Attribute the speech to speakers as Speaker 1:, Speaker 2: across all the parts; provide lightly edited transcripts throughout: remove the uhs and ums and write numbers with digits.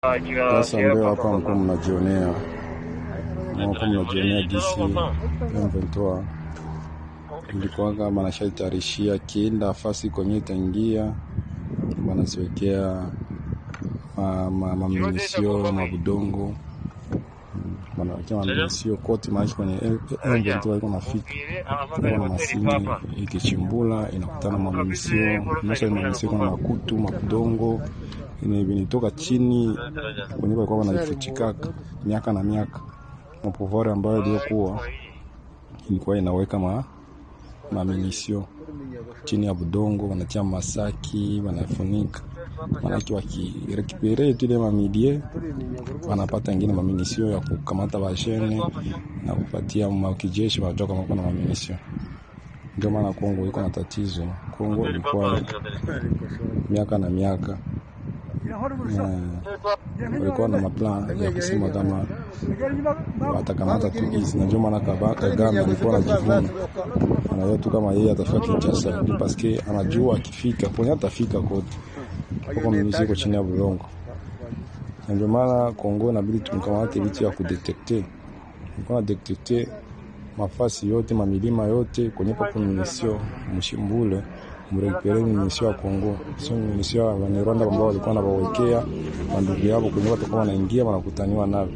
Speaker 1: Sasa ndio hapa mko mnajionea DC M23 ilikuwa kama anashaitarishia kienda fasi kwenye itaingia, wanaziwekea maminisio mabudongo, wanawekea maminisio kote maji kwenye M23 iko nafika na masini ikichimbula inakutana maminisio mmoja maminisio kuna makutu mabudongo initoka chini kwenye kwa wanaifuchika miaka na miaka mpovore ambayo iliyokuwa ilikuwa inaweka maminisio chini ya budongo, wanatia masaki, wanafunika, wanaki wakirekipere ile mamidie, wanapata ingine maminisio ya kukamata bashene na kupatia makijeshi wajua kama kuna maminisio. Ndio maana Kongo iko na tatizo. Kongo ilikuwa miaka na miaka walikuwa na maplan ya kusema kama watakamata tu hizi, na ndio maana Kagame alikuwa anajivuna anayo tu kama yeye atafika Kinshasa parce anajua akifika kwenye atafika kote kwa mimi chini ya bulongo. Ndio maana Kongo inabidi tumkamate vitu ya kudetecter, kwa detecter mafasi yote mamilima yote kwenye kwa munisio mshimbule mrekipere munisio ya Kongo, sio munisio ya Rwanda ambao walikuwa wanawekea mandugu yao kwenye watu kama wanaingia wanakutaniwa nao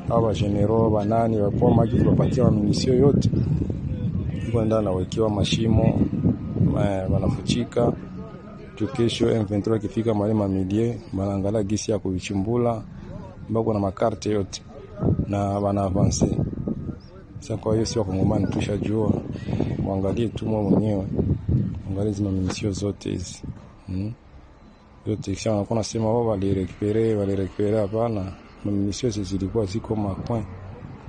Speaker 1: hawa general banani wapo maji kupatia munisio yote kwenda na wekewa mashimo wanafuchika. Kesho M23 kifika mahali mamidie wanaangalia gisi ya kuichimbula mbako na makarte yote na wana avance. Sasa kwa hiyo sio Kongomani tushajua, muangalie tu mwenyewe, angalie zima minisio zote hizi yote kisha wanakuwa nasema wao walirekipere hapana, minisio zilikuwa ziko macoin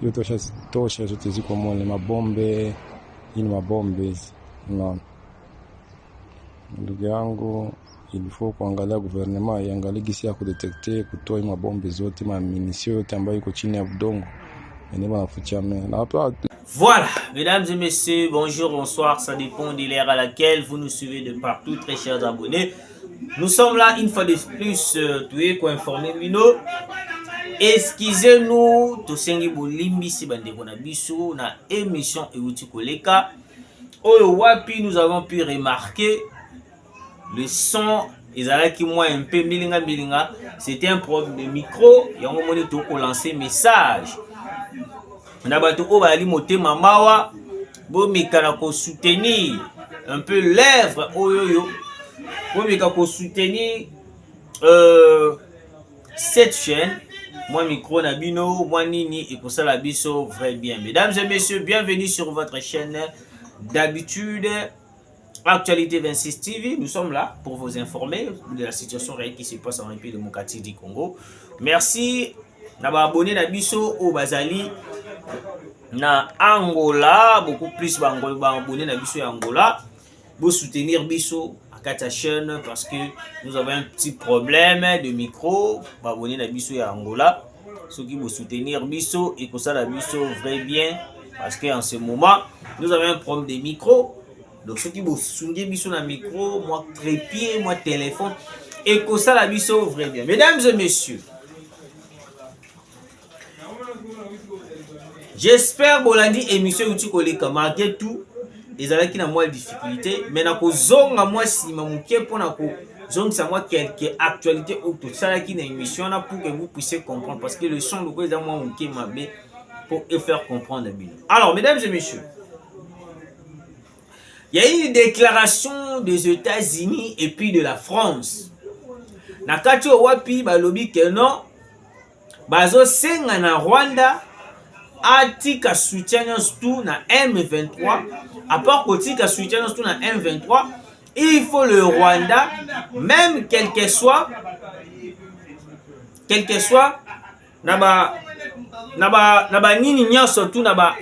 Speaker 1: yote tosha zote ziko mole mabombe ini mabombe no. Ndugu yangu, ilifo kuangalia gouvernement iangalie gisi ya kudetecter kutoa mabombe zote maminisio yote ambayo iko chini ya budongo.
Speaker 2: Voilà, mesdames et messieurs, bonjour, bonsoir, ça dépend de l'ère à laquelle vous nous suivez de partout, très chers abonnés. Nous sommes là une fois de plus, tué pour informer Mino. Excusez-nous, tosengi bolimbi si bande kona biso na émission Euti Koleka. Oyo wapi nous avons pu remarquer le son ezalaki moi un peu milinga, c'était un problème de micro, yango moni to ko lancer message. Na bato o bali motema mawa bo mikana ko soutenir un peu l'œuvre oyoyo bo mikana ko soutenir cette chaîne moi micro na bino moi nini et pour ça la biso vrai bien. Mesdames et messieurs, bienvenue sur votre chaîne d'habitude Actualité 26 TV. Nous sommes là pour vous informer de la situation réelle qui se passe en République démocratique du Congo. Merci d'abord abonné na biso au Bazali na Angola, beaucoup plus abonné na biso ya Angola pour soutenir biso à ta chaîne parce que nous avons un petit problème de micro. Abonné na biso ya Angola, ceux qui vous soutenir biso et pour ça la biso vrai bien parce que en ce moment nous avons un problème de micro. Donc ceux qui vous soutenir biso na micro, moi trépied, moi téléphone et pour ça la biso vrai bien. Mesdames et messieurs, j'espère bolandi émission Euti Koleka malgré tout ezalaki na moi difficulté mais na ko zonga moi sima muke pona ko zonga moi quelques actualités ou tout ça qui na émission là pour que vous puissiez comprendre parce que le son de quoi est moi muke mabe pour faire comprendre bien. Alors mesdames et messieurs, il y a eu une déclaration des États-Unis et puis de la France. Na kati wapi balobi que non bazo senga na Rwanda atika soutien tout na M23, à part kotika soutien tout na M23, il faut le Rwanda, même quel que soit naba nini nyonso tout naba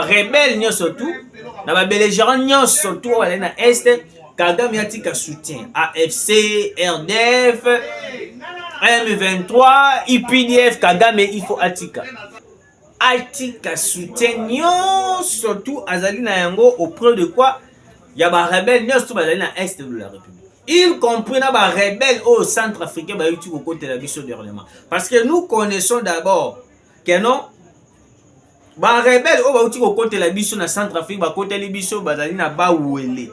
Speaker 2: rebelle nyonso tout naba belligérant nyonso tout wala na est Kagame atika soutien AFC, RDF, M23, IPDF, Kagame il faut atika soutien surtout azali na yango auprès de quoi ya ba rebelle nyonso bazali na est de la République. y compris na ba rebelle au centre africain ba yuti au côté de la biso dernièrement. Parce que nous connaissons d'abord que non ba rebelle au ba yuti au côté de la biso na centre afrique ba côté les biso bazali na ba ouele.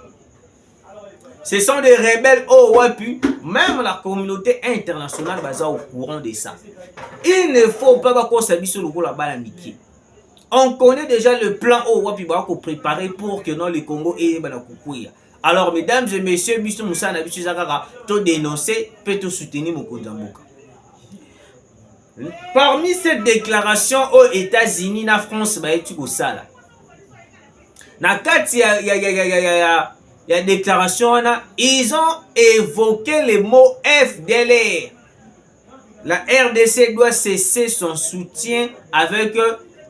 Speaker 2: Ce sont des rebelles au wapi, même la communauté internationale baza au courant de ça. Il ne faut pas qu'on s'habille sur le coup là-bas la Miki. On connaît déjà le plan au wapi ba ko préparer pour que non le Congo ait ba na kukuya. Alors mesdames et messieurs, biso Moussa na biso zakaka to dénoncer, peut to soutenir Mokonzi Mboka. Parmi ces déclarations aux États-Unis na France ba etu ko sala. Na kati il y a déclaration, ils ont évoqué le mot FDLR. La RDC doit cesser son soutien avec,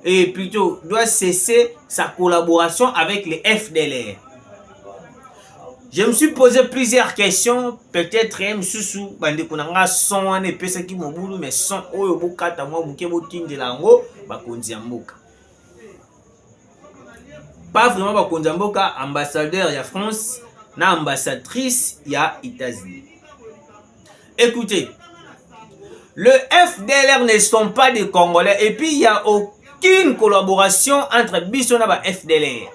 Speaker 2: et plutôt doit cesser sa collaboration avec les FDLR. Je me suis posé plusieurs questions, peut-être Msusu, bande konanga son ane pesa ki mobulu mais son oyo bokata mwa muke botindela ngo bakonzi ya mboka. Pas vraiment bakonzi mboka, ambassadeur ya France na ambassadrice ya États-Unis. Écoutez, le FDLR ne sont pas des Congolais et puis il n'y a aucune collaboration entre biso na ba FDLR.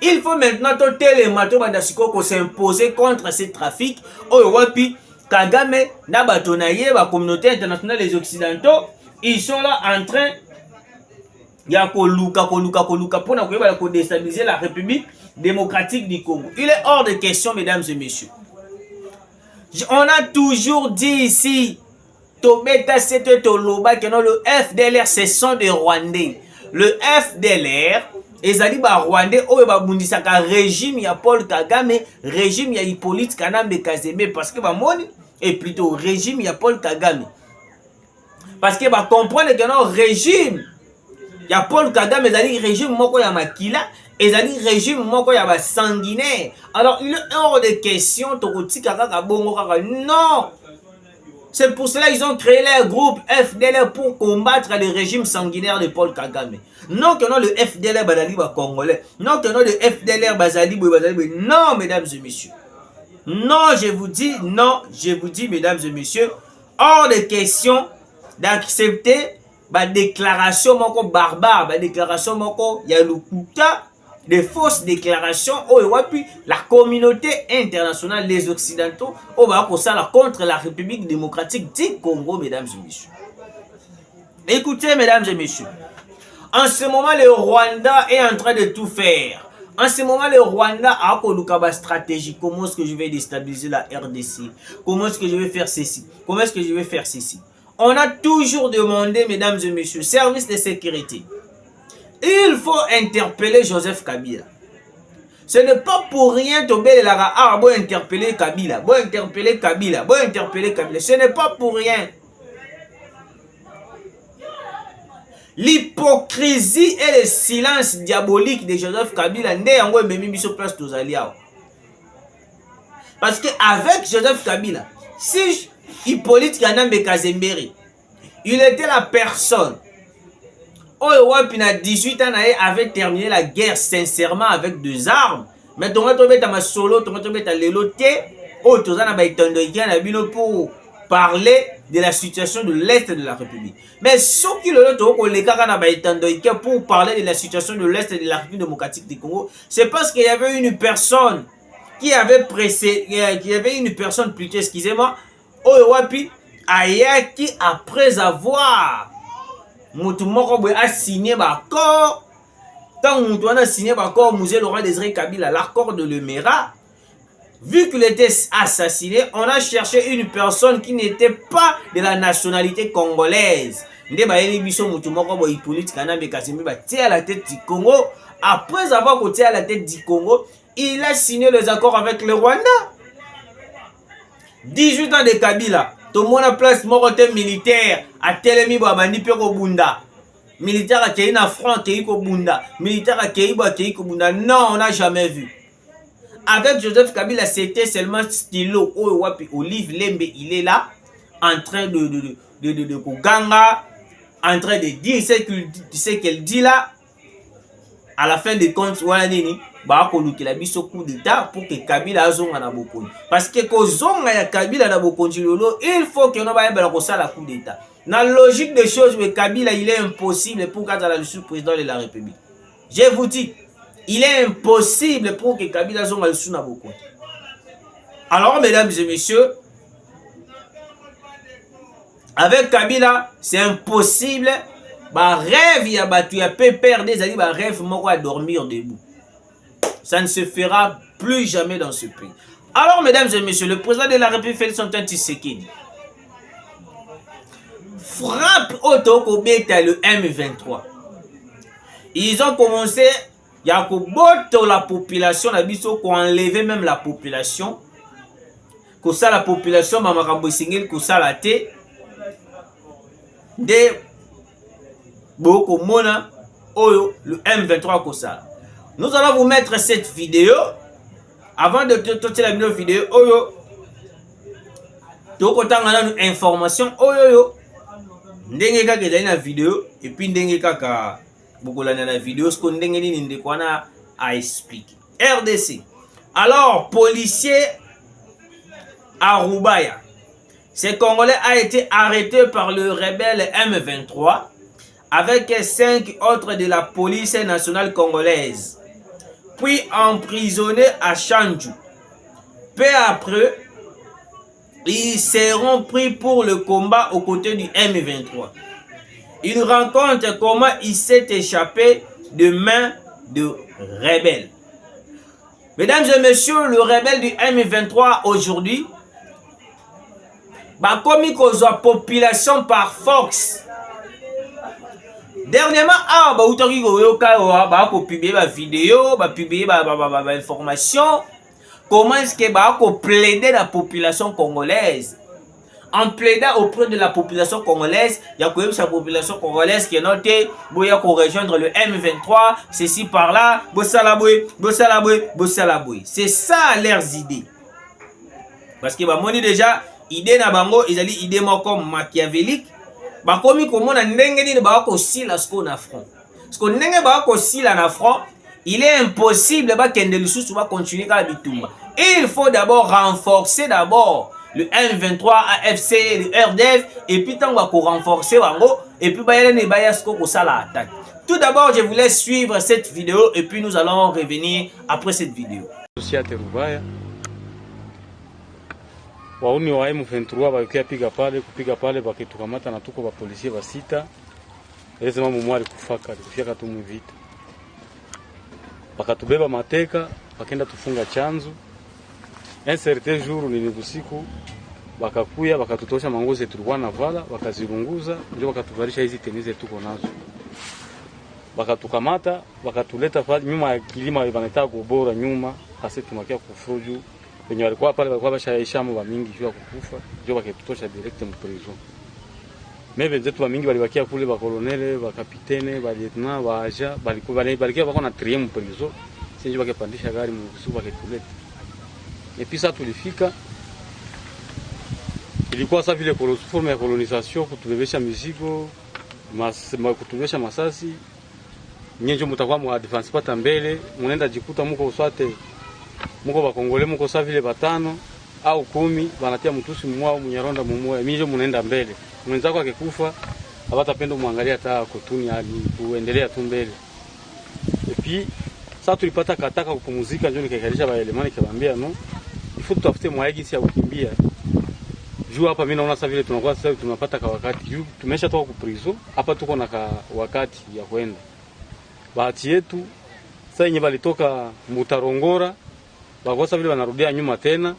Speaker 2: Il faut maintenant tout les matos bandasiko ko s'imposer contre ces trafics. Oyo wapi Kagame na batonaye ba communauté internationale les occidentaux, ils sont là en train ya koluka pour na déstabiliser la République démocratique du Congo. Il est hors de question, mesdames et messieurs. On a toujours dit ici, Tobeta c'était Toloba que non, le FDLR ce sont des Rwandais. Le FDLR ezali ba Rwandais oyo ba bundisaka régime ya Paul Kagame, régime ya Hippolyte Kanambe Kazembe parce que ba moni et plutôt régime ya Paul Kagame. Parce que ba comprendre que non régime ya Paul Kagame ezali régime moko ya makila, ezali régime moko ya ba sanguinaire. Alors il est hors de question tokotika kaka bongo kaka non. C'est pour cela qu'ils ont créé leur groupe FDLR pour combattre le régime sanguinaire de Paul Kagame. Non que non le FDLR bazali ba congolais. Non que non le FDLR bazali. Non mesdames et messieurs. Non, je vous dis mesdames et messieurs, hors de question d'accepter ba déclaration moko barbare, ba déclaration moko ya lukuta, des fausses déclarations la communauté internationale, les occidentaux contre la République démocratique du Congo, mesdames et messieurs. Écoutez, mesdames et messieurs, en ce moment le Rwanda est en train de tout faire. En ce moment le Rwanda a une stratégie. Comment est-ce que je vais déstabiliser la RDC? Comment est-ce que je vais faire ceci? Comment est-ce que je vais faire ceci? On a toujours demandé, mesdames et messieurs, service de sécurité. Il faut interpeller Joseph Kabila. Ce n'est pas pour rien tomber là, ah, bon interpeller Kabila, bon interpeller Kabila, bon interpeller Kabila. Ce n'est pas pour rien. L'hypocrisie et le silence diabolique de Joseph Kabila n'est en gros même mis sur place tous alias. Parce que avec Joseph Kabila, si Hippolyte Kanambe Kazembe, il était la personne. Oyo na 18 ans avait terminé la guerre sincèrement avec 2 armes. Mais ton retobeta ma solo, ton retobeta leloté, oh tozana ba itondoïkia na bino pour parler de la situation de l'Est de la République. Mais ce qui le loto ko lekaka na ba itondoïkia pour parler de la situation de l'Est de la République démocratique du Congo, c'est parce qu'il y avait une personne qui avait pressé, qu'il y avait une personne plutôt, excusez-moi, oyo wapi ayaki après avoir Moutou Moko a signé l'accord. Tant Moutou a signé l'accord, Mouzé Laurent Désiré Kabila, l'accord de Lemera. Vu qu'il était assassiné, on a cherché une personne qui n'était pas de la nationalité congolaise. Hippolyte Kanambe Kazembe à la tête du Congo. Après avoir côté à la tête du Congo, il a signé les accords avec le Rwanda. 18 ans de Kabila. Tout le monde a place morote militaire à Telemi Babandi Peko Bunda. Militaire à Keina Front Keiko Bunda. Militaire à Keibo Keiko Bunda. Non, on n'a jamais vu. Avec Joseph Kabila, c'était seulement stylo. Olive Lembe, il est là, en train de Koganga, en train de dire ce qu'elle dit là. À la fin des comptes, ba ko lukela biso coup d'état pour que Kabila azonga na bokonzi. Parce que ko zonga ya Kabila na bokonzi lolo, il faut que no ba yebela ko sala coup d'état. Dans la logique des choses, mais Kabila, il est impossible pour quand le sous-président de la République. Je vous dis, il est impossible pour que Kabila zonga le sous na bokonzi. Alors, mesdames et messieurs, avec Kabila, c'est impossible. Bah, rêve, il y a battu, il y a pépère des alliés, bah, rêve, moko à dormir debout. Ça ne se fera plus jamais dans ce pays. Alors, mesdames et messieurs, le président de la République, Félix Antoine Tshisekedi, frappe au bêta le M23. Ils ont commencé, il y a la population, la biso, qu'on enlevé même la population. Que ça, la population, Mamarambo Singel, que ça, la thé. De Boko Mona, Oyo, le M23 Kosa. Nous allons vous mettre cette vidéo. Avant de tourner la vidéo, Oyo, Toko Tangana une information, Oyo, Ndenge Kaka est dans la vidéo, et puis Ndenge Kaka, beaucoup dans la vidéo, ce qu'on Ndenge Ndekwana a expliqué. RDC. Alors, policier à Roubaïa. Ce Congolais a été arrêté par le rebelle M23 avec 5 autres de la police nationale congolaise, puis emprisonné à Chandju. Peu après, ils seront pris pour le combat aux côtés du M23. Il raconte comment il s'est échappé de main de rebelles. Mesdames et messieurs, le rebelle du M23 aujourd'hui, comme il cause la population par Fox. Dernièrement, publier ma vidéo, publier ma information. Comment est-ce que plaider la population congolaise? En plaidant auprès de la population congolaise, il y a quand même sa population congolaise qui est notée, il y a qu'on rejoindre le M23, ceci par là, Bossalaboué. C'est ça leurs idées. Parce que moi déjà, idée na bango, ils allaient idée comme machiavélique. Comme on a ndenge ba ko sila sko na front. Parce que ndenge ba ko sila na front, il est impossible ba kende lisusu ba continuer ka bitumba. Il faut d'abord renforcer le M23 AFC, le RDF, et puis tant va renforcer wango, et puis ba yele ne ba yasko ko sala attaque. Tout d'abord, je vous laisse suivre cette vidéo et puis nous allons revenir après cette vidéo.
Speaker 3: Wauni wa M23 wakia piga pale wakitukamata na tuko wa polisi wa sita. Eleze mambo mwali kufika tu mvita. Wakatubeba mateka, wakaenda tufunga chanzu. Un certain jour ni usiku, wakakuya wakatutosha manguo tulikuwa na vala, wakazirunguza, ndio wakatuvalisha hizi tenize tuko nazo. Wakatukamata, wakatuleta pale nyuma ya kilima wanataka kubora nyuma, hasa tumakia kufruju. Wenye walikuwa pale walikuwa bashaishamu wa mingi juu ya kukufa, ndio wakatutosha direct mu prison. Mebe zetu wa mingi walibakia kule ba colonel, ba capitaine, ba lieutenant, ba agent, balikia wako na trier mu prison. Sisi wakapandisha gari mu kusuba ketuleta. Et puis ça tulifika. Ilikuwa sawa vile forme ya colonisation, kutubebesha mizigo, kutubebesha masasi. Nyenjo mtakuwa mu advance pata mbele, munaenda jikuta muko uswate muko bakongole muko sawa vile batano au 10 banatia mtusi mwao munyaronda mumwe minjo munaenda mbele. Mwenzako akikufa hawatapenda muangalia hata kotuni hadi kuendelea tu mbele. Et puis sasa tulipata kataka kupumzika, njoo nikaikalisha ba elemani kabambia no. Ifu tutafute mwaegi ya kukimbia. Juu hapa mimi naona sasa vile tunakuwa sasa tunapata kwa wakati. Juu tumesha toka ku prison, hapa tuko na wakati ya kwenda. Bahati yetu sasa yenye balitoka Mutarongora, bakosa vile wanarudia nyuma tena.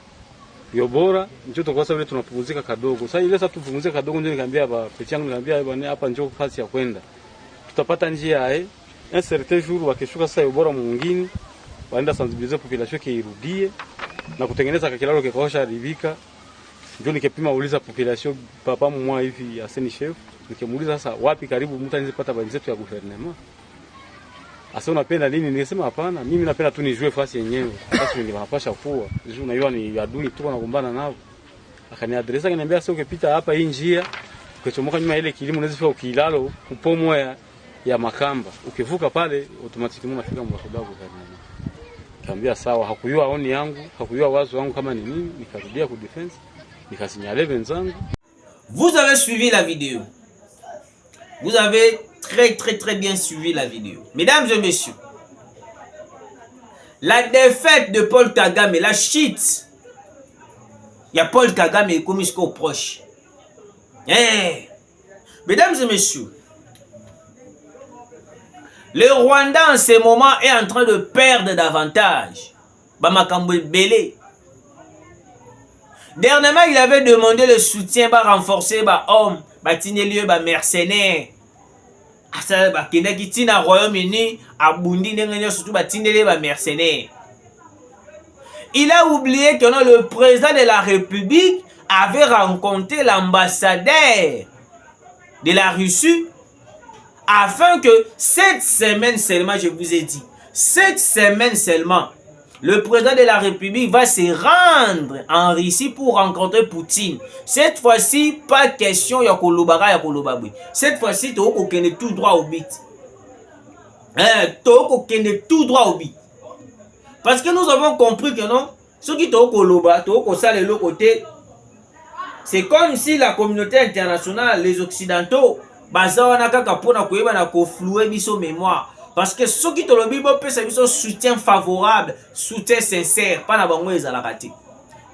Speaker 3: Yobora, njoo tukosa vile tunapumzika kadogo. Sasa ile sasa tupumzike kadogo, ndio nikamwambia ba peti yangu, nikamwambia bwana hapa njoo fasi ya kwenda. Tutapata njia un certain jour wakishuka sasa Yobora mwingine, waenda sensibiliser population irudie na kutengeneza kakilalo kikaosha rivika. Ndio nikipima uliza population papa mmoja hivi aseni chef, nikimuuliza sasa wapi karibu mtu anaweza banzetu ya gouvernement. Asa unapenda nini? Ningesema hapana, mimi napenda tu nijue fasi yenyewe. Sasa ndio wanapasha kuwa. Juu unajua ni adui tu wanagombana nao. Akaniadresa akaniambia sasa ukipita hapa hii njia, ukichomoka nyuma ile kilimo unaweza fika ukilalo kupomo ya Makamba. Ukivuka pale automatically unafika Mwakobago gani. Nikamwambia sawa, hakuyua oni yangu, hakuyua wazo wangu kama ni nini, nikarudia ku defense, nikasinyale wenzangu.
Speaker 2: Vous avez suivi la vidéo. Vous avez très bien suivi la vidéo. Mesdames et messieurs, la défaite de Paul Kagame, la chute, il y a Paul Kagame et comme jusqu'au proche. Mesdames et messieurs, le Rwanda en ce moment est en train de perdre davantage. Bamakambo Belé. Dernièrement, il avait demandé le soutien pour renforcer les hommes, les mercenaires. Il a oublié que le président de la République avait rencontré l'ambassadeur de la Russie afin que cette semaine seulement, je vous ai dit, cette semaine seulement, le président de la République va se rendre en Russie pour rencontrer Poutine. Cette fois-ci, pas question ya kolobara ya kolobabwe. Cette fois-ci, tu vas tout droit au but. Tu vas tout droit au but. Parce que nous avons compris que non, ceux qui t'ont koloba, t'ont kosale le côté, c'est comme si la communauté internationale, les occidentaux, bazawana kaka pona koyeba na koflouer biso mémoire. Parce que ceux qui te le disent, c'est un soutien favorable, soutien sincère, pas na bango ezalakati.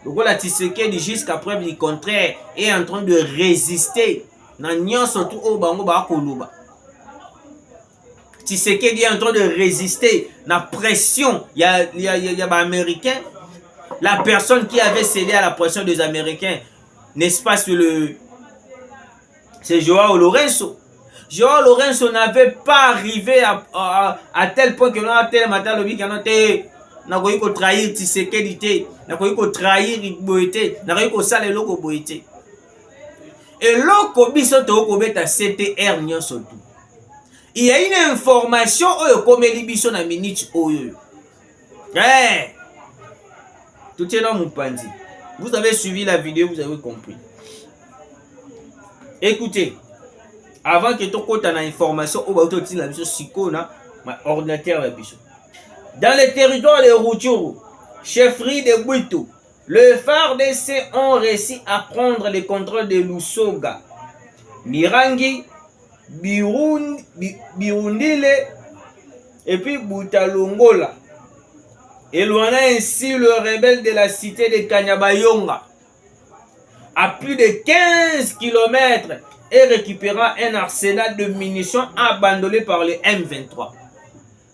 Speaker 2: Donc la Tshisekedi jusqu'à preuve du contraire est en train de résister. Na nyon surtout au bango ba koloba. Tshisekedi est en train de résister na pression. Il y a ba américain, la personne qui avait cédé à la pression des Américains, n'est-ce pas sur le, c'est Joao Lourenço. Joao Lourenço n'avait pas arrivé à tel point que l'on a tel matin le week-end n'a pas eu qu'à trahir Tshisekedi, n'a pas eu qu'à trahir Boité, n'a pas eu qu'à saler l'oko Boité. Et l'oko bisoto okobeta CTR nyon surtout. Il y a une information comme Libiso na minute oyo. Tout est dans mon pandi. Vous avez suivi la vidéo, vous avez compris. Écoutez. Avant que tu aies l'information, on va utiliser la mission Sikona, ordinateur. Dans le territoire de Rutshuru, chefferie de Bwito, le FARDC ont réussi à prendre le contrôle de Lusoga, Mirangi, Birundile et puis Butalongola, éloignant ainsi le rebelle de la cité de Kanyabayonga à plus de 15 km. Et récupérant un arsenal de munitions abandonné par le M23.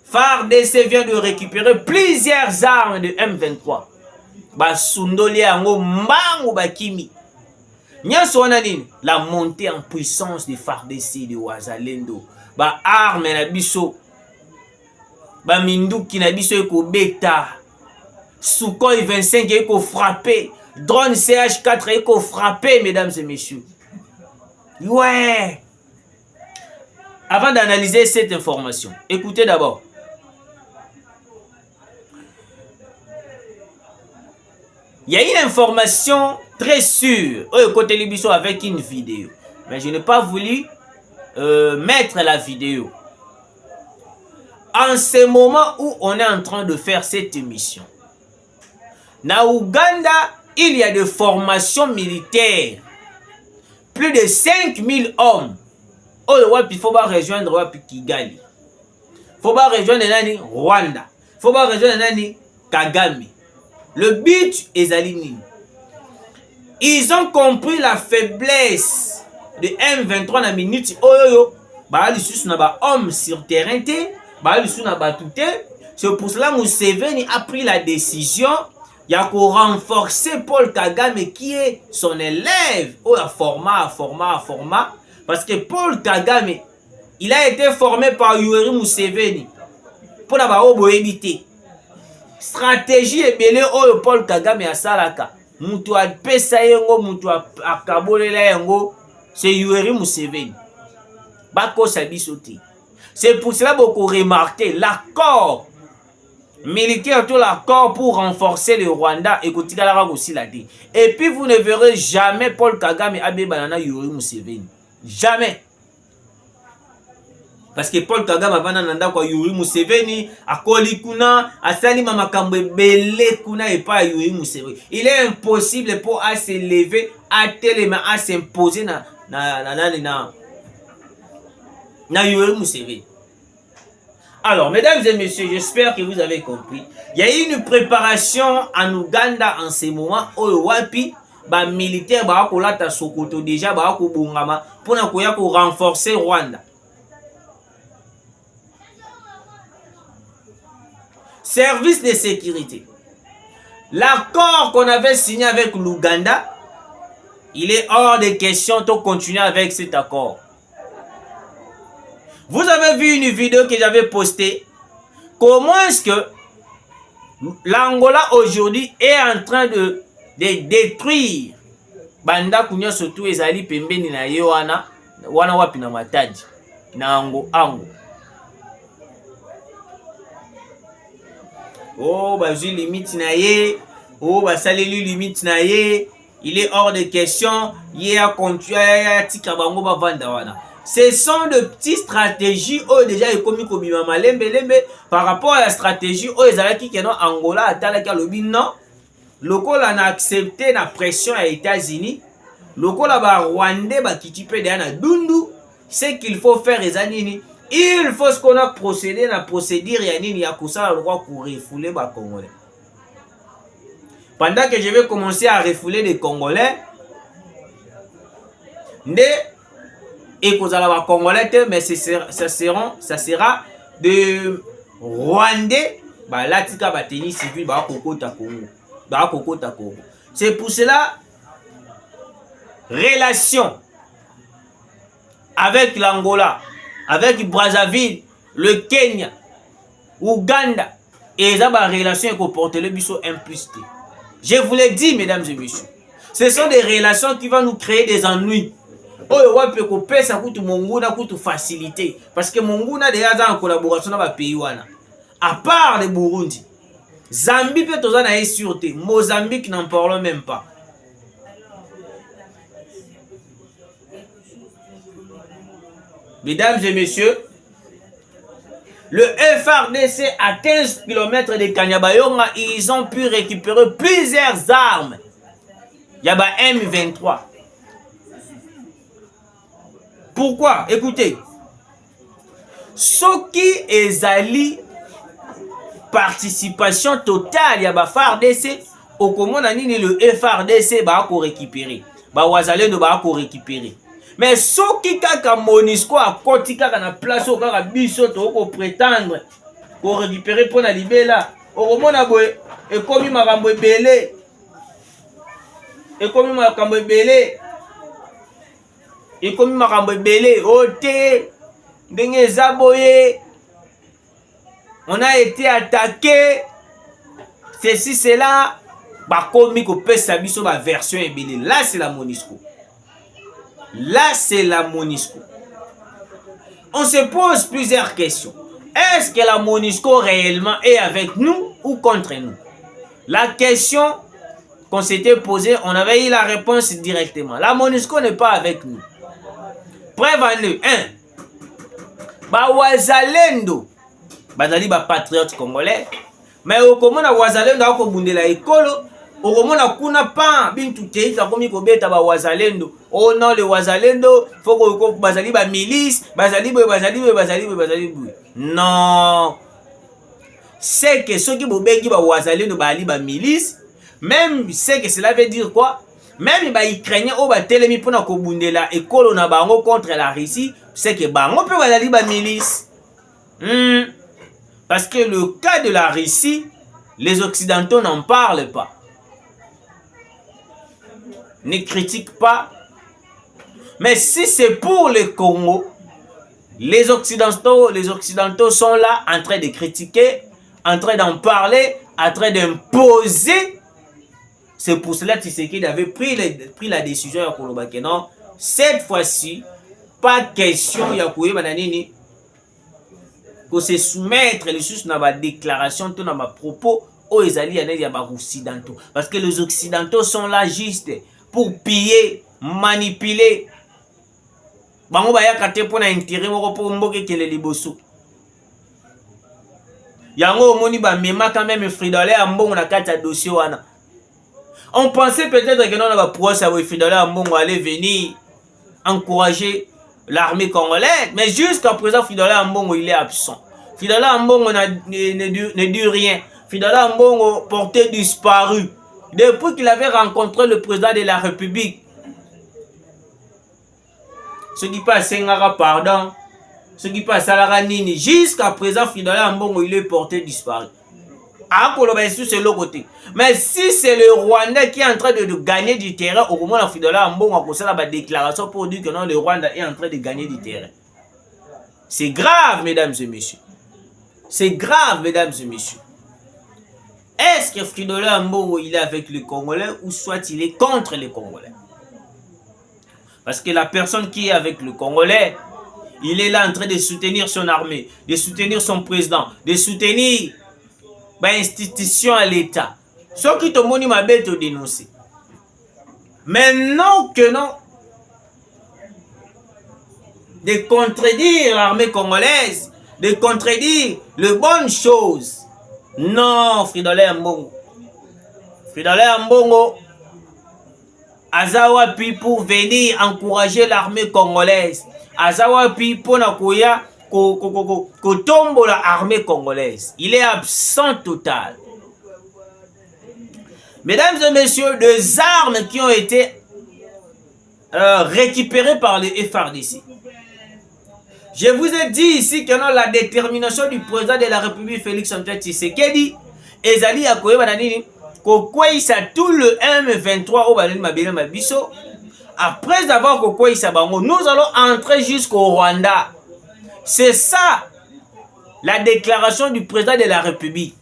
Speaker 2: FARDC vient de récupérer plusieurs armes de M23. Basundoli ango mbango bakimi. Nyanso wana nini? La montée en puissance de FARDC de Wazalendo. Ba arme na biso. Ba minduki na biso eko beta. Sukhoi 25 eko frappé. Drone CH4 eko frappé, mesdames et messieurs. Ouais. Avant d'analyser cette information, écoutez d'abord. Il y a une information très sûre au côté Libiso avec une vidéo. Mais je n'ai pas voulu mettre la vidéo. En ce moment où on est en train de faire cette émission, na Ouganda, il y a des formations militaires. Plus de 5000 hommes. Il faut pas rejoindre Kigali. Il faut pas rejoindre Rwanda. Il faut pas rejoindre Kagame. Le but est aligné. Ils ont compris la faiblesse de M23 dans la minute. Ils ont hommes sur terrain. C'est pour cela que Museveni a pris la décision. Il y a qu'à renforcer Paul Kagame qui est son élève au format. Parce que Paul Kagame, il a été formé par Yoweri Museveni pour la éviter. Stratégie et belé au Paul Kagame à Salaka. Mutu a pesa yengo, mutu a kabolela yengo, c'est Yoweri Museveni. Bako sabisoti. C'est pour cela que vous remarquez l'accord militaire, tout l'accord pour renforcer le Rwanda et aussi la dit. Et puis vous ne verrez jamais Paul Kagame Abe Banana Yoweri Museveni. Jamais. Parce que Paul Kagame avana nanda kwa Yoweri Museveni akoli kuna asali makambo ebele kuna et pas Yoweri Museveni. Il est impossible pour à se lever, à téléma, à s'imposer na Yoweri Museveni. Alors, mesdames et messieurs, j'espère que vous avez compris. Il y a une préparation en Ouganda en ce moment. Wapi, ba militaire ba kolata Sokoto déjà ba ko bungama pour na koya ko renforcer Rwanda. Service de sécurité. L'accord qu'on avait signé avec l'Ouganda, il est hors de question de continuer avec cet accord. Vous avez vu une vidéo que j'avais postée. Comment est-ce que l'Angola aujourd'hui est en train de détruire Banda Kunya surtout ezali pembeni na ye wana wapi na Matadi na ango. Oh, bazui limite na ye. Oh, basaleli limite na ye. Il est hors de question. Ye a continué à tika bango ba vanda wana. Ce sont de petites stratégies où déjà il komi kobima malembe par rapport à la stratégie où ezalaki keno Angola atalaki alobi non. Lokola na accepté la pression à États-Unis. Lokola ba Rwandais ba kitipe de na dundu. Ce qu'il faut faire ezanini. Il faut ce qu'on a procédé la procédure yanini ya kusala le roi pour refouler ba Congolais. Pendant que je vais commencer à refouler les Congolais, et qu'on a Congolais, mais ça sera de Rwandais, bah là tika ba tennis civil ba kokota Congo. C'est pour cela relation avec l'Angola, avec Brazzaville, le Kenya, Ouganda et ça ba relation qu'on porte le biso implicité. Je vous l'ai dit, mesdames et messieurs, ce sont des relations qui vont nous créer des ennuis. Oh, ouais, peut couper ça coûte monguna coûte facilité parce que monguna déjà en collaboration avec les pays wana. À part le Burundi, Zambie peut être en sûreté, Mozambique n'en parle même pas. Mesdames et messieurs, le FARDC à 15 km de Kanyabayonga, ils ont pu récupérer plusieurs armes. Il y a M23. Pourquoi? Écoutez. Ce qui est ali participation totale, il y a FARDC. Au comment le FARDC va récupérer. Wazalendo va récupérer. Mais ce qui kaka Monisco a côté kaka na place au kaka biso to ko prétendre pour récupérer pour na libela au mona boy et comme makambo ebele ote ndenge zaboye on a été attaqué ceci cela ba komi ko pesa biso ba version ebele. Là c'est la Monisco. Là, c'est la Monisco. On se pose plusieurs questions. Est-ce que la Monisco réellement est avec nous ou contre nous? La question qu'on s'était posée, on avait eu la réponse directement. La Monisco n'est pas avec nous. Preuve en est, 1. Wazalendo, bazali ba patriote congolais, mais au comment na Wazalendo ako bundela ekolo. Oromona kuna pa bintu teita komi ko beta ba Wazalendo. Oh non, le Wazalendo faut ko bazali ba milice, bazali. Non. C'est que ceux qui bobengi ba Wazalendo ba ali ba milice, même c'est que cela veut dire quoi? Même ba Ukrainien o ba telemi pona ko bundela ekolo na bango contre la Russie, c'est que bango pe bazali ba milice. Parce que le cas de la Russie, les Occidentaux n'en parlent pas. Ne critique pas. Mais si c'est pour le Congo, les Occidentaux sont là en train de critiquer, en train d'en parler, en train d'imposer. C'est pour cela que Tshisekedi avait pris la décision à Kolobake. Non, cette fois-ci, pas question de se soumettre les choses dans ma déclaration, dans ma propos aux Occidentaux. Parce que les Occidentaux sont là juste pour piller, manipuler bango bayaka te mpona intérêt moko mpo mboka ekele liboso. Yango omoni bamemaka même Fridolin ya mbongo na kati ya dossier wana. On pensait peut-être que non na baproche ya Fridolin ya mbongo allait venir encourager l'armée congolaise, mais jusqu'à présent Fridolin ya mbongo il est absent. Fridolin ya mbongo ne dit rien. Fridolin ya mbongo porté disparu depuis qu'il avait rencontré le président de la République. Ce qui passe Sengara pardon, ce qui passe à la Nini, jusqu'à présent Fridolin ya mbongo il est porté disparu. C'est l'autre côté. Mais si c'est le Rwanda qui est en train de gagner du terrain, au moment où Fridolin ya mbongo a posé la déclaration pour dire que non, le Rwanda est en train de gagner du terrain. C'est grave, mesdames et messieurs. C'est grave, mesdames et messieurs. Est-ce que Fridolin ya mbongo il est avec les Congolais ou soit il est contre les Congolais? Parce que la personne qui est avec le Congolais, il est là en train de soutenir son armée, de soutenir son président, de soutenir l'institution à l'État. Ce qui te moni ma bête te dénoncer. Mais non que non. De contredire l'armée congolaise, de contredire les bonnes choses. Non, Fridolin ya mbongo. Fridolin ya mbongo azawapi pour venir encourager l'armée congolaise. Azawapi pour nakoya kotombola l'armée congolaise. Il est absent total. Mesdames et messieurs, des armes qui ont été récupérées par le FARDC. Je vous ai dit ici que non, la détermination du président de la République Félix Antoine Tshisekedi ezali akoyeba na nini kokweyisa tout le M23 au baleni mabele mabiso. Après avoir kokweyisa bango, nous allons entrer jusqu'au Rwanda. C'est ça la déclaration du président de la République.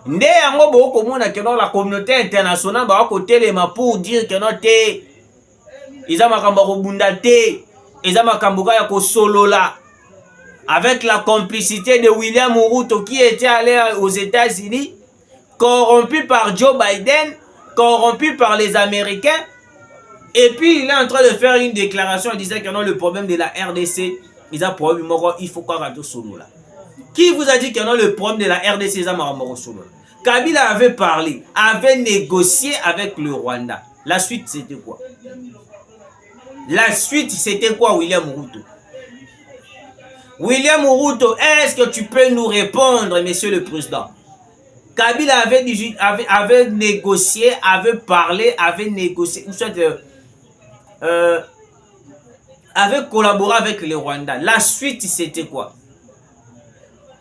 Speaker 2: Nde yango bo komona que non la communauté internationale ba kotelema pour dire que non te iza makambo kobunda te. Avec la complicité de William Ruto qui était allé aux États-Unis, corrompu par Joe Biden, corrompu par les Américains, et puis il est en train de faire une déclaration en disant que non, le problème de la RDC, il faut quoi rater solo là. Qui vous a dit que non, le problème de la RDC, Kabila avait parlé, avait négocié avec le Rwanda. La suite, c'était quoi? La suite, c'était quoi, William Ruto? William Ruto, est-ce que tu peux nous répondre, monsieur le président? Kabila avait négocié, avait parlé, avait négocié, avait collaboré avec le Rwanda. La suite, c'était quoi?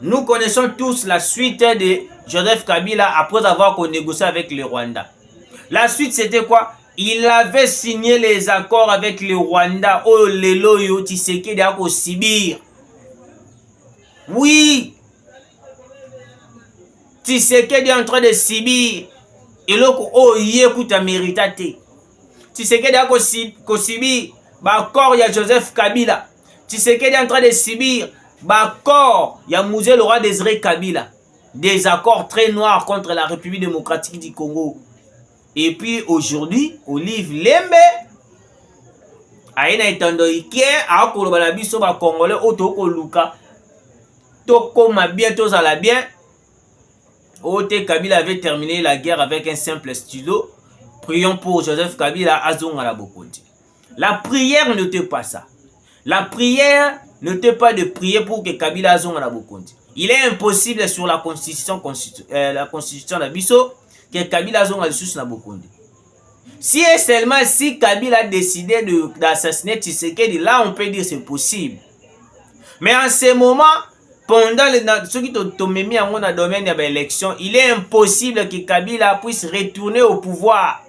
Speaker 2: Nous connaissons tous la suite de Joseph Kabila après avoir négocié avec le Rwanda. La suite, c'était quoi? Il avait signé les accords avec le Rwanda. Oh, lelo yo Tshisekedi ako Sibir. Oui. Tshisekedi est en train de Sibir. Et loko oh yekuta méritate. Tshisekedi ako Sibir. Bakor ya Joseph Kabila. Tshisekedi est en train de Sibir. Bakor ya Mouzé Laurent Désiré Kabila. Des accords très noirs contre la République démocratique du Congo. Et puis aujourd'hui, Olive Lembe, aina itando ike, a koloba na biso ba Congolais otoko luka, toko ma bien tous à la bien. Ote Kabila avait terminé la guerre avec un simple stylo. Prions pour Joseph Kabila azonga la bokondi. La prière n'était pas ça. La prière n'était pas de prier pour que Kabila azonga la bokondi. Il est impossible sur la constitution de Bisso que Kabila a sous na Bokondi. Si et seulement si Kabila a décidé d'assassiner Tshisekedi, là on peut dire c'est possible. Mais en ce moment, pendant ce qui est mis en domaine de l'élection, il est impossible que Kabila puisse retourner au pouvoir.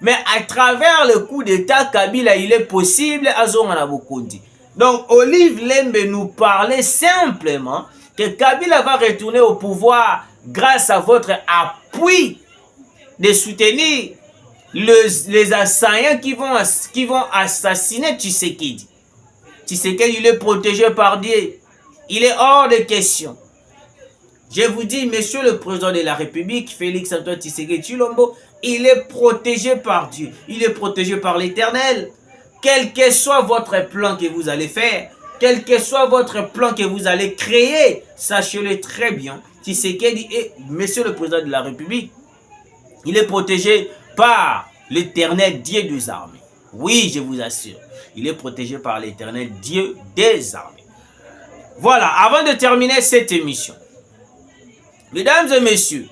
Speaker 2: Mais à travers le coup d'état, Kabila, il est possible à Zonga Bokondi. Donc Olive Lembe nous parlait simplement que Kabila va retourner au pouvoir grâce à votre appui de soutenir les assaillants qui vont assassiner Tshisekedi. Tshisekedi, il est protégé par Dieu. Il est hors de question. Je vous dis, monsieur le président de la République, Félix Antoine Tshisekedi Tshilombo, il est protégé par Dieu. Il est protégé par l'Éternel. quel que soit votre plan que vous allez faire, quel que soit votre plan que vous allez créer, sachez-le très bien, Tshisekedi est Monsieur le Président de la République. Il est protégé par l'Éternel Dieu des armées. Oui, je vous assure, il est protégé par l'Éternel Dieu des armées. Voilà, avant de terminer cette émission, mesdames et messieurs,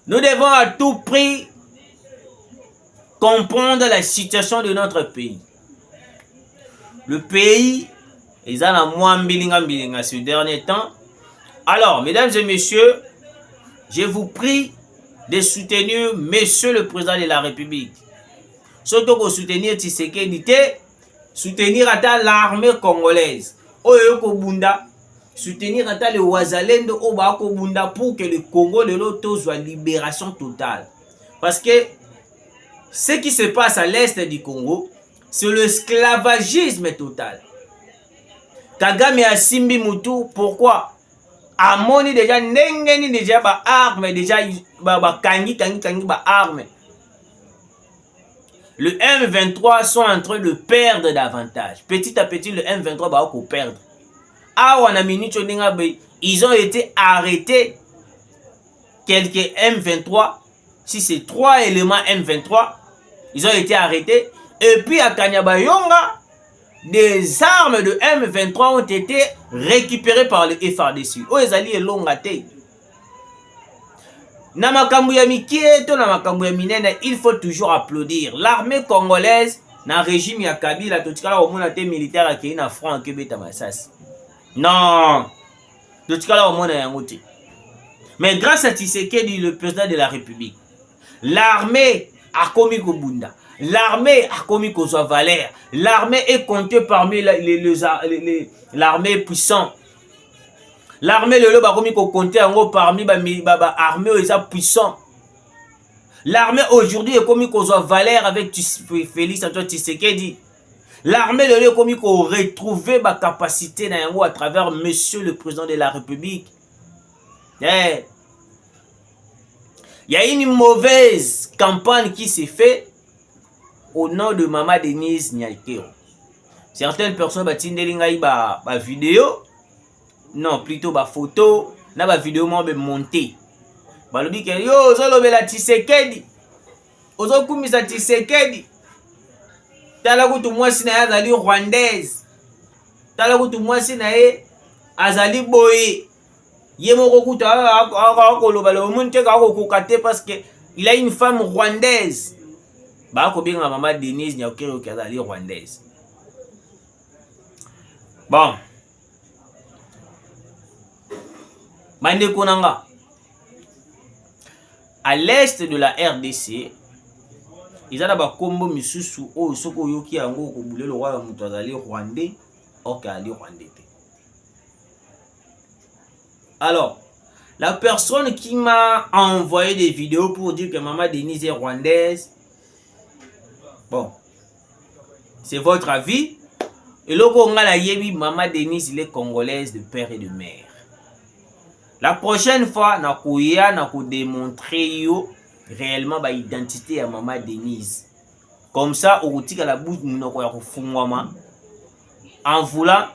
Speaker 2: nous devons à tout prix comprendre la situation de notre pays. Le pays est à moins bilinga ce dernier temps. Alors, mesdames et messieurs, je vous prie de soutenir Monsieur le Président de la République. Surtout que soutenir Tshisekedi, soutenir l'armée congolaise. Oyoko Bunda, soutenir le Wazalendo Obako Bunda pour que le Congo de l'auto soit libération totale. Parce que ce qui se passe à l'est du Congo, c'est l'esclavagisme total. Kagame a Simbi Moutou, pourquoi? Amoni déjà nengeni déjà ba armes déjà ba kangi ba armes. Le M23 sont en train de perdre davantage. Petit à petit le M23 va perdre. Ils ont été arrêtés quelques M23. Si c'est 3 éléments M23, ils ont été arrêtés. Et puis à Kanyabayonga, des armes de M23 ont été récupérées par le FARDC. Il faut toujours applaudir. L'armée congolaise, dans le régime ya Kabila, militaire qui est en front qui est Massas. Non. Mais grâce à Tshisekedi, le président de la République, l'armée a commis Kobunda. L'armée a commis Kozwa Valère. L'armée est comptée parmi l'armée puissante. L'armée le a commis compté parmi l'armée puissante. L'armée aujourd'hui est commis Kozwa Valère avec Félix Antoine Tshisekedi. L'armée le a commis qu'on retrouver ma capacité à travers Monsieur le Président de la République. Il y a une mauvaise campagne qui s'est faite au nom de Maman Denise Nyakero. Certaines personnes ont vidéo, non, plutôt photo, na vidéo montée. Balobi ke yo zolobela Tshisekedi. Ozo kumisa Tshisekedi. Tala kutu mwasi na azali rwandaise. Tala kutu mwasi na ye azali boye. Ye moko kutu akoloba le monte ka kokate parce que il a une femme rwandaise. Ba ko binga Maman Denise Nyakero ki azali rwandaise. Bon. Mande konanga. À l'est de la RDC, ils ont d'abord combo misusu o soko yoki yango ko boule le roi muto azali rwandais o ka ali rwandais. Alors, la personne qui m'a envoyé des vidéos pour dire que Maman Denise est rwandaise, bon, c'est votre avis. Et loko ngala yebi Maman Denise il est congolaise de père et de mère. La prochaine fois, na démontrer réellement l'identité de Maman Denise. Comme ça, au tika la bouche en voulant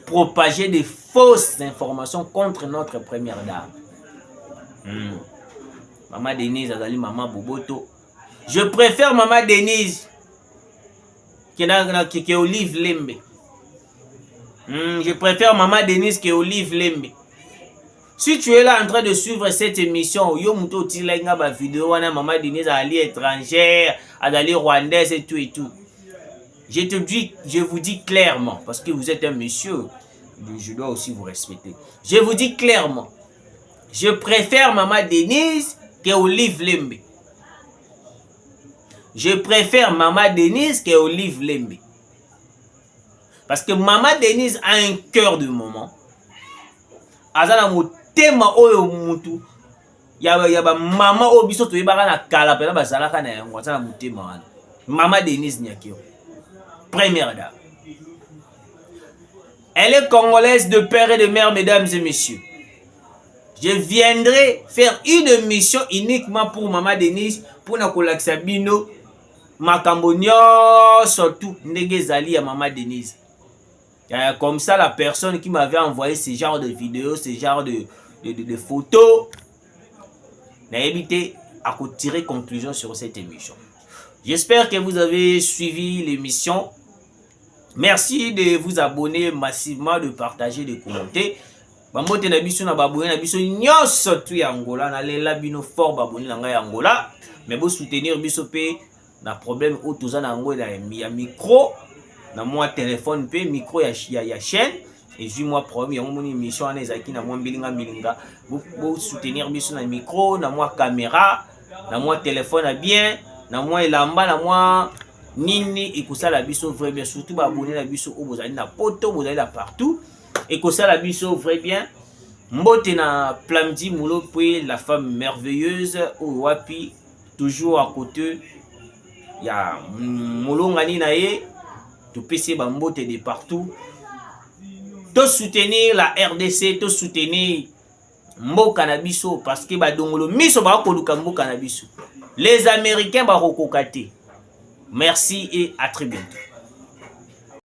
Speaker 2: propager des fausses informations contre notre première dame. Maman Denise, azali Maman Boboto. Je préfère Maman Denise que Olive Lembe. Je préfère Maman Denise que Olive Lembe. Si tu es là en train de suivre cette émission, yo muto tilenga ba vidéo wana Maman Denise ali étrangère, ali rwandaise et tout. Je vous dis clairement, parce que vous êtes un monsieur, je dois aussi vous respecter. Je vous dis clairement, je préfère Maman Denise que Olive Lembe. Je préfère Maman Denise que Olive Lembe. Parce que Maman Denise a un cœur de maman. Azana tema oyo mutu yaba mama obiso to yebaka na kala pela bazalaka na yango azana mutema wana. Maman Denise Nyakero, première dame. Elle est congolaise de père et de mère, mesdames et messieurs. Je viendrai faire une émission uniquement pour Maman Denise pour na kolakisa bino makambo nyonso tout ndenge ezali ya Mama Denise. Comme ça, la personne qui m'avait envoyé ce genre de vidéos, ce genre de photos, n'a évité à tirer conclusion sur cette émission. J'espère que vous avez suivi l'émission. Merci de vous abonner massivement, de partager, de commenter. Bambote na biso na babonné na biso nyonso tu ya Angola na lela bino fort babonné na ngai Angola, mais vous soutenir biso pe na problème au toza na Angola ya micro na moi téléphone pe micro ya chaîne et puis moi problème ya mon émission na ezaki na moi bilinga vous soutenir biso na micro na moi caméra na moi téléphone à bien na moi elamba na moi nini ekosala biso vrai bien, surtout babonné na biso o bozali na poto bozali là partout ekosala biso vrai bien. Mbote na Plamdi Moulo puis la femme merveilleuse au wapi toujours à côté ya Molongani na ye to pc bambote de partout. To soutenir la RDC, to soutenir mboka na biso parce que ba dongolo miso ba koluka mboka na biso. Les Américains ba kokokate. Merci et à très bientôt.